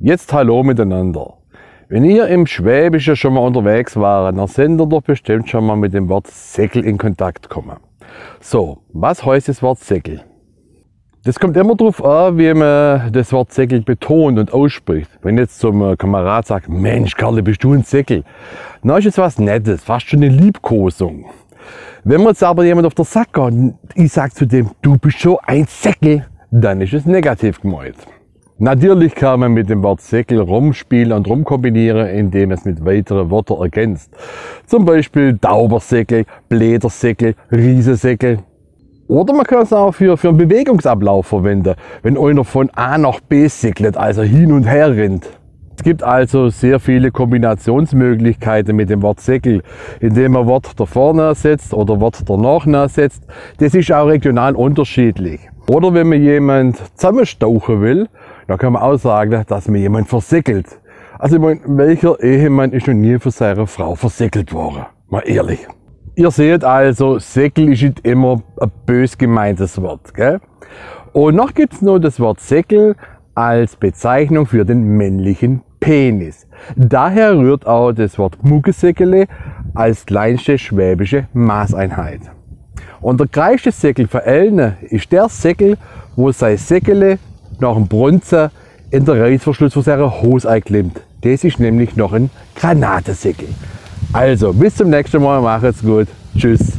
Jetzt hallo miteinander. Wenn ihr im Schwäbischen schon mal unterwegs wart, dann seid ihr doch bestimmt schon mal mit dem Wort Säckel in Kontakt gekommen. So, was heißt das Wort Säckel? Das kommt immer darauf an, wie man das Wort Säckel betont und ausspricht. Wenn jetzt zum Kamerad sagt, Mensch Karli, bist du ein Säckel? Dann ist es was Nettes, fast schon eine Liebkosung. Wenn man jetzt aber jemand auf der Sack geht und ich sage zu dem, du bist so ein Säckel, dann ist es negativ gemeint. Natürlich kann man mit dem Wort Säckel rumspielen und rumkombinieren, indem es mit weiteren Wörtern ergänzt. Zum Beispiel Taubersäckel, Blädersäckel, Riesensäckel. Oder man kann es auch für einen Bewegungsablauf verwenden, wenn einer von A nach B säckelt, also hin und her rennt. Es gibt also sehr viele Kombinationsmöglichkeiten mit dem Wort Säckel, indem man Wort da vorne setzt oder Wort danach setzt. Das ist auch regional unterschiedlich. Oder wenn man jemand zusammenstauchen will, dann kann man auch sagen, dass man jemand versäckelt. Also ich meine, welcher Ehemann ist noch nie von seiner Frau versäckelt worden? Mal ehrlich. Ihr seht also, Säckel ist nicht immer ein bös gemeintes Wort. Gell? Und noch gibt es noch das Wort Säckel als Bezeichnung für den männlichen Penis. Daher rührt auch das Wort Muggesäckele als kleinste schwäbische Maßeinheit. Und der größte Säckel für Elne ist der Säckel, wo sein Säckele nach dem Bronzen in der Reißverschluss von seiner Hose einklemmt. Das ist nämlich noch ein Granatensäckel. Also, bis zum nächsten Mal, macht's gut. Tschüss.